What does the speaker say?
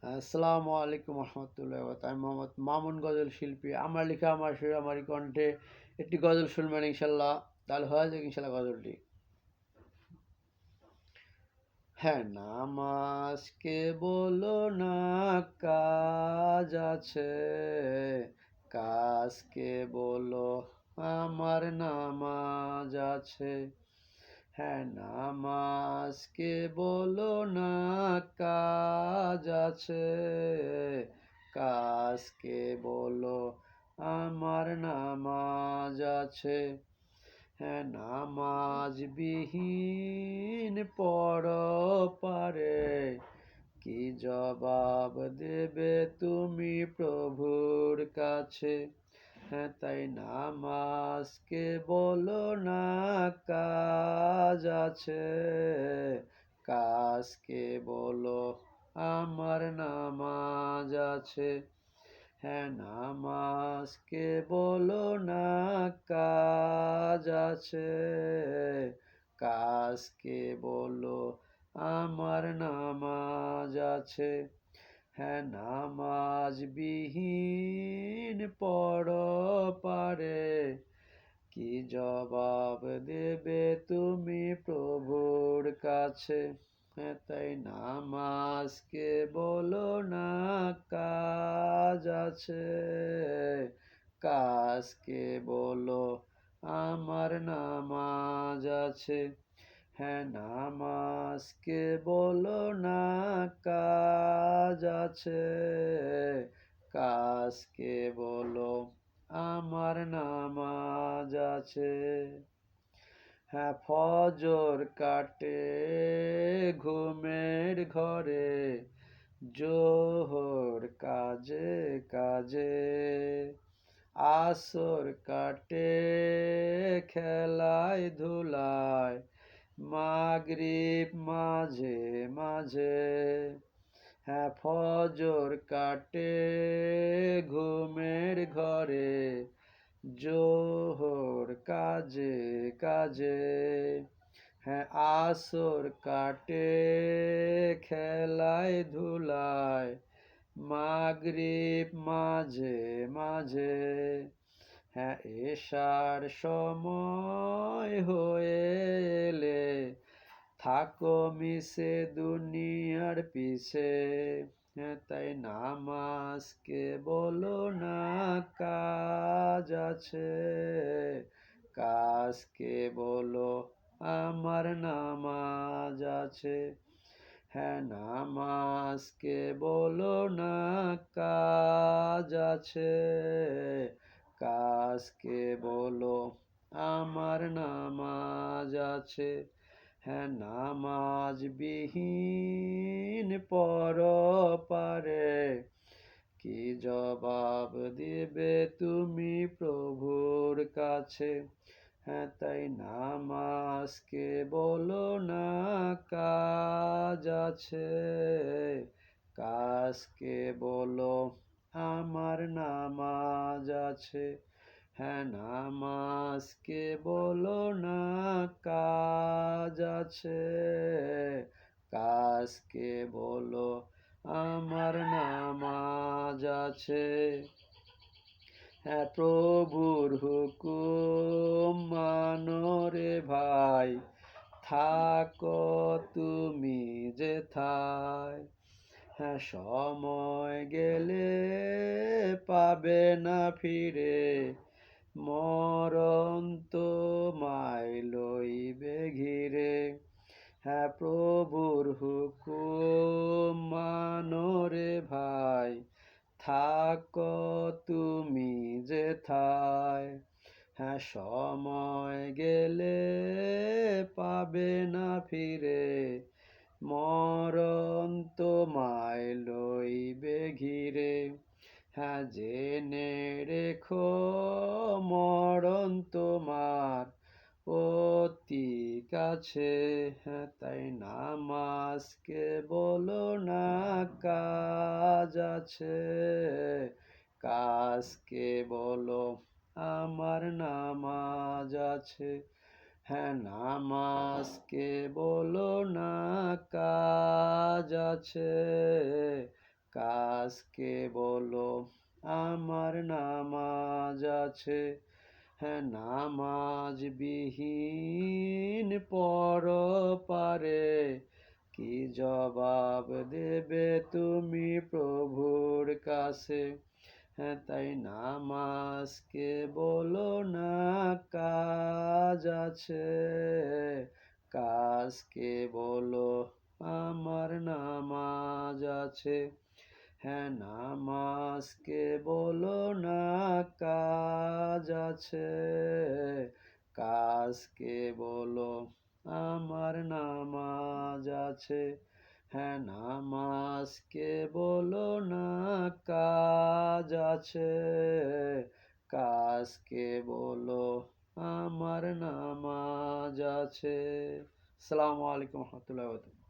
আসসালামু আলাইকুম রহমতুল্লাহ আমি মোহাম্মদ মামুন গজল শিল্পী। আমার লেখা আমারই কণ্ঠে একটি গজল শুনবেন ইনশাল্লাহ। তাহলে হয়ে যাক ইনশাল্লাহ গজলটি। হ্যাঁ, নামাজ কে বলো না কাজ আছে, কাজকে বলো আমার নামাজ আছে। হ্যাঁ, নামাজকে বলো না কাজ আছে, কাজকে বলো আমার নামাজ আছে। হ্যাঁ, নামাজ বিহীন পরপারে কি জবাব দেবে তুমি প্রভুর কাছে। হ্যাঁ, তাই নামাজকে বলো না কাজ আছে, কাজকে বলো আমার নামাজ আছে। হ্যাঁ, নামাজকে বলো না কাজ আছে, কাজকে বলো আমার নামাজ আছে। হ্যাঁ, নামাজ বিহীন পরপারে কি জবাব দেবে তুমি প্রভুর কাছে। হ্যাঁ, তাই নামাজকে বলো না কাজ আছে, কাজকে বলো আমার নামাজ আছে। হ্যাঁ, নামাজকে বলো না কাজ আছে, কাজকে বলো আমার নামাজ আছে। হ্যাঁ, ফজর কাটে ঘুমের ঘরে, জোহর কাজে কাজে, আসর কাটে খেলায় ধুলায়, মাগরিব মাঝে মাঝে। হ্যাঁ, ফজর কাটে ঘুমের ঘরে, জোহর কাজে কাজে। হ্যাঁ, আসর কাটে খেলায় ধুলায়, মাগরিব মাঝে মাঝে। হ্যাঁ, এশার সময় হয়ে এলে থাকো মিশে দুনিয়ার পিছে। হ্যাঁ, তাই নামাজকে বলো না কাজ আছে, কাজকে বলো আমার নামাজ আছে। হ্যাঁ, নামাজকে বলো না কাজ আছে, কাজকে বলো আমার নামাজ আছে। হ্যাঁ, নামাজ বিহীন পরপারে কি জবাব দিবে তুমি প্রভুর কাছে। হ্যাঁ, তাই নামাজকে বলো না কাজ আছে, কাজকে বলো আমার নামাজ আছে। হ্যাঁ, নামাজকে বলো না কাজ আছে, কাজকে বলো আমার নামাজ আছে। হ্যাঁ, প্রভুর হুকুম মানো রে ভাই, থাকো তুমি যেথায়। হ্যাঁ, সময় গেলে পাবে না ফিরে, মরণ তোমায় লইবে ঘিরে। হ্যাঁ, প্রভুর হুকুম মানো রে ভাই, থাকো তুমি যেথায়। হ্যাঁ, সময় গেলে পাবে না ফিরে, মরণ তোমায় লইবে ঘিরে। হ্যাঁ, জেনে রেখো মরণ তোমার অতি কাছে। হ্যাঁ, তাই নামাজকে বলো না কাজ আছে, কাজকে বলো আমার নামাজ আছে। হ্যাঁ, নামাজকে বলো না কাজ আছে, কাজকে বলো আমার নামাজ আছে, হ্যাঁ নামাজ বিহীন পরপারে কি জবাব দেবে তুমি প্রভুর কাছে। হ্যাঁ তাই নামাজকে বলো না কাজ আছে, কাজকে বলো আমার নামাজ আছে, হ্যাঁ নামাজকে বলো না কাজ আছে, কাজকে বলো আমার নামাজ আছে, হ্যাঁ নামাজকে বলো না কাজ আছে, কাজকে বলো আমার নামাজ আছে। আসসালামু আলাইকুম রহমতুল্লাহ।